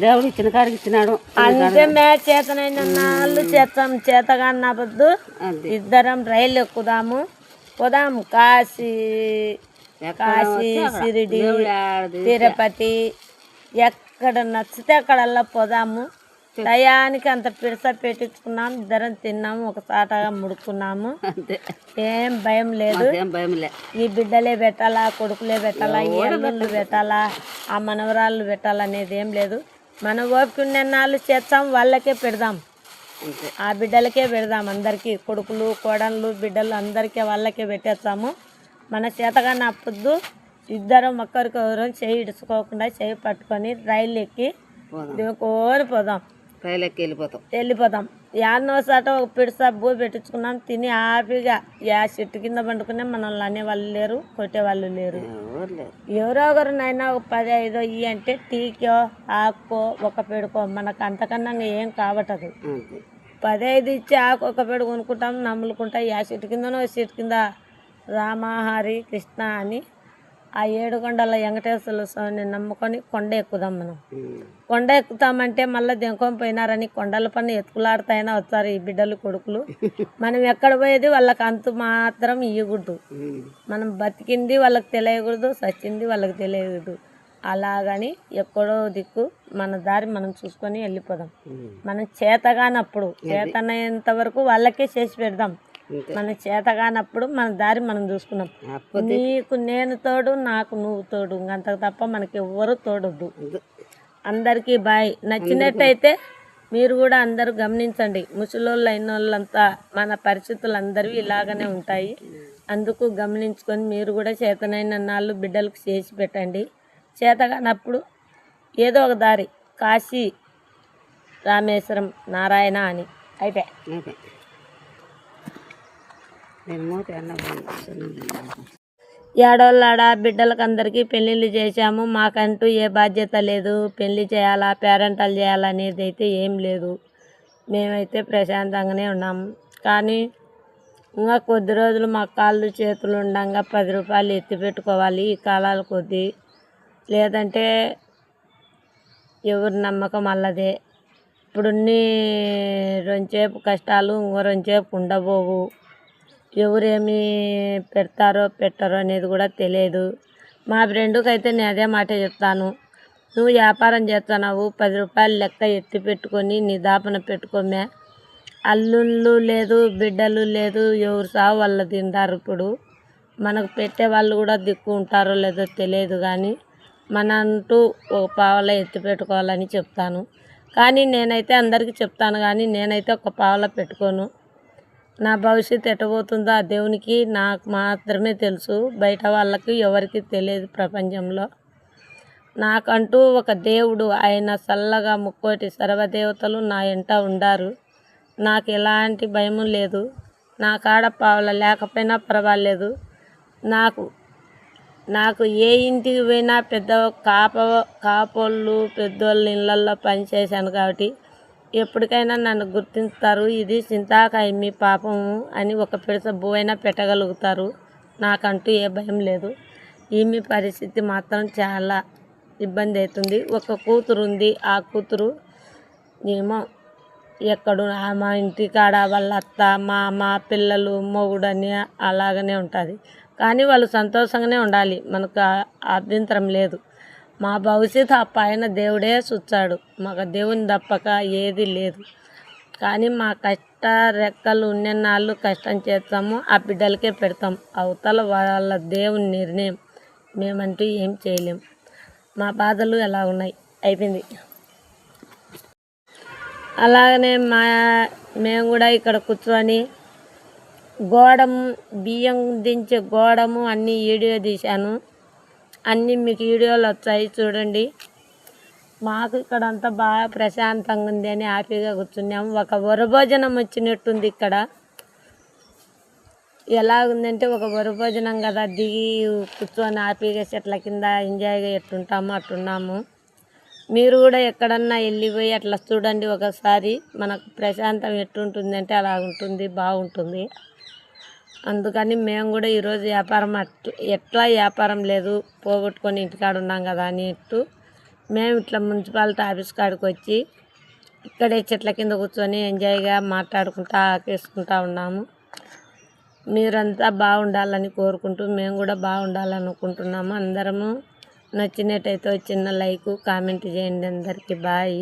దేవుడు ఇచ్చిన కాడికి ఇచ్చినాడు. అంతే మే చేతనైన నాళ్ళు చేస్తాం, చేతగా అన్నబద్దు ఇద్దరం రైలు ఎక్కుదాము, పోదాము కాశీ, షిరిడి, తిరుపతి, ఎక్కడ నచ్చితే అక్కడల్లా పోదాము. టయానికి అంత పిడస పెట్టించుకున్నాం, ఇద్దరం తిన్నాము, ఒక సాటగా ముడుకున్నాము. ఏం భయం లేదు. ఈ బిడ్డలే పెట్టాలా, కొడుకులే పెట్టాలా, ఈ అల్లుళ్ళు పెట్టాలా, ఆ మనవరాళ్ళు పెట్టాలనేది ఏం లేదు. మన ఓపిక ఉన్న నాళ్ళు చేస్తాం, వాళ్ళకే పెడదాం, ఆ బిడ్డలకే పెడదాం. అందరికీ కొడుకులు, కోడళ్ళు, బిడ్డలు అందరికీ వాళ్ళకే పెట్టేస్తాము. మన చేతగానే అప్పొద్దు ఇద్దరం ఒక్కరికొకరు చేయి ఇడుచుకోకుండా చేయి పట్టుకొని రైలు ఎక్కి కోరి పోదాం. రైలు ఎక్కి వెళ్ళిపోతాం. యాన్నో సాట ఒక పిడి సబ్బు పెట్టించుకున్నాం, తిని హ్యాపీగా యా చెట్టు కింద పండుకునే మనల్ని అనేవాళ్ళు లేరు, కొట్టేవాళ్ళు లేరు. ఎవరో ఒకరు నైనా ఒక 10-5 ఇవి అంటే టీకో ఆకో ఒక పెడుకో, మనకు అంతకన్నా ఏం కాబట్టదు. 10-5 ఇచ్చి ఆకు ఒక పెడు కొనుక్కుంటాం, నమ్ములుకుంటా. యా చెట్టు కిందనో చెట్టు కింద రామహరి కృష్ణ అని ఆ 7 కొండల వెంకటేశ్వర స్వామిని నమ్ముకొని కొండ ఎక్కుదాం. మనం కొండ ఎక్కుతామంటే మళ్ళీ దెంకొని పోయినారని కొండల పని ఎత్తుకులాడుతాయినా వస్తారు ఈ బిడ్డలు, కొడుకులు. మనం ఎక్కడ పోయేది వాళ్ళకి అంతు మాత్రం ఇవ్వకూడదు. మనం బతికింది వాళ్ళకి తెలియకూడదు, సచ్చింది వాళ్ళకి తెలియకూడదు. అలాగని ఎక్కడో దిక్కు మన దారి మనం చూసుకొని వెళ్ళిపోదాం. మనం చేతగానప్పుడు, చేతనైనంత వరకు వాళ్ళకే చేసి పెడదాం. మన చేతగానప్పుడు మన దారి మనం చూసుకున్నాం. నీకు నేను తోడు, నాకు నువ్వు తోడు, ఇంకంతకు తప్ప మనకి ఎవ్వరు తోడొద్దు. అందరికీ బాయ్. నచ్చినట్టయితే మీరు కూడా అందరూ గమనించండి. ముసలోళ్ళు అయిన వాళ్ళంతా మన పరిస్థితులు అందరివి ఇలాగనే ఉంటాయి. అందుకు గమనించుకొని మీరు కూడా చేతనైన నాళ్ళు బిడ్డలకు చేసి పెట్టండి. చేతగానప్పుడు ఏదో ఒక దారి, కాశీ, రామేశ్వరం, నారాయణ అని అయితే ఏడోళ్ళాడ బిడ్డలకు అందరికీ పెళ్ళిళ్ళు చేశాము. మాకంటూ ఏ బాధ్యత లేదు, పెళ్ళి చేయాలా పేరెంటాలు చేయాలనేది అయితే ఏం లేదు. మేమైతే ప్రశాంతంగానే ఉన్నాము. కానీ ఇంకా కొద్ది రోజులు మా కాళ్ళు చేతులు ఉండగా 10 రూపాయలు ఎత్తి పెట్టుకోవాలి ఈ కాలాల కొద్దీ. లేదంటే ఎవరి నమ్మకం అల్లదే. ఇప్పుడున్నీ రెంచేపు కష్టాలు ఇంకో రెంచేపు ఉండబోవు. ఎవరేమి పెడతారో పెట్టారో అనేది కూడా తెలియదు. మా ఫ్రెండ్కి అయితే నేను అదే మాట చెప్తాను, నువ్వు వ్యాపారం చేస్తున్నావు, 10 రూపాయలు లెక్క ఎత్తి పెట్టుకొని నీ దాపన పెట్టుకోమే. అల్లుళ్ళు లేదు, బిడ్డలు లేదు, ఎవరు సావు వాళ్ళ తింటారు. ఇప్పుడు మనకు పెట్టే వాళ్ళు కూడా దిక్కు ఉంటారో లేదో తెలియదు. కానీ మన అంటూ ఒక పావల ఎత్తి పెట్టుకోవాలని చెప్తాను. కానీ నేనైతే అందరికీ చెప్తాను, కానీ నేనైతే ఒక పావల పెట్టుకోను. నా భవిష్యత్తు ఎట్టబోతుందో ఆ దేవునికి నాకు మాత్రమే తెలుసు, బయట వాళ్ళకి ఎవరికి తెలియదు ప్రపంచంలో. నాకంటూ ఒక దేవుడు, ఆయన చల్లగా ముక్కోటి సర్వదేవతలు నా వెంట ఉండారు. నాకు ఎలాంటి భయము లేదు. నా కాడ పావల లేకపోయినా పర్వాలేదు. నాకు ఏ ఇంటికి పోయినా పెద్ద కాపోళ్ళు పెద్దోళ్ళ ఇళ్ళల్లో పనిచేశాను కాబట్టి ఎప్పటికైనా నన్ను గుర్తిస్తారు. ఇది చింతాకాయ మీ పాపము అని ఒక పిడస బోయినా పెట్టగలుగుతారు. నాకంటూ ఏ భయం లేదు. ఈమె పరిస్థితి మాత్రం చాలా ఇబ్బంది అవుతుంది. ఒక కూతురు ఉంది, ఆ కూతురు ఏమో ఎక్కడు మా ఇంటికాడ వాళ్ళ అత్త మామ పిల్లలు మొగుడని అలాగనే ఉంటుంది. కానీ వాళ్ళు సంతోషంగానే ఉండాలి, మనకు అభ్యంతరం లేదు. మా భవిష్యత్తు ఆ పైన దేవుడే చూచాడు, మాకు దేవుని తప్పక ఏది లేదు. కానీ మా కష్ట రెక్కలు ఉన్నెన్నాళ్ళు కష్టం చేస్తాము, ఆ బిడ్డలకే పెడతాం. అవతల వాళ్ళ దేవుని నిర్ణయం, మేమంటూ ఏం చేయలేం. మా బాధలు ఎలా ఉన్నాయి అయిపోయింది. అలాగనే మేము కూడా ఇక్కడ కూర్చొని గోడము బియ్యం దించే గోడము అన్నీ వీడియో తీశాను. అన్నీ మీకు వీడియోలు వచ్చాయి చూడండి. మాకు ఇక్కడ అంతా బాగా ప్రశాంతంగా ఉంది అని హ్యాపీగా కూర్చున్నాము. ఒక వరభోజనం వచ్చినట్టుంది ఇక్కడ. ఎలా ఉందంటే ఒక వరభోజనం కదా, దిగి కూర్చొని హ్యాపీగా చెట్ల కింద ఎంజాయ్గా ఎట్టుంటాము అట్టున్నాము. మీరు కూడా ఎక్కడన్నా వెళ్ళిపోయి అట్లా చూడండి ఒకసారి. మనకు ప్రశాంతం ఎట్టుంటుంది అలా ఉంటుంది, బాగుంటుంది. అందుకని మేము కూడా ఈరోజు వ్యాపారం ఎట్లా వ్యాపారం లేదు, పోగొట్టుకొని ఇంటికాడ ఉన్నాం కదా అన్నట్టు మేము ఇట్లా మున్సిపాలిటీ ఆఫీస్ కాడికి వచ్చి ఇక్కడే చెట్ల కింద కూర్చొని ఎంజాయ్గా మాట్లాడుకుంటా ఆకేసుకుంటా ఉన్నాము. మీరంతా బాగుండాలని కోరుకుంటూ మేము కూడా బాగుండాలనుకుంటున్నాము. అందరము నచ్చినట్టయితే చిన్న లైక్ కామెంట్ చేయండి. అందరికీ బాయ్.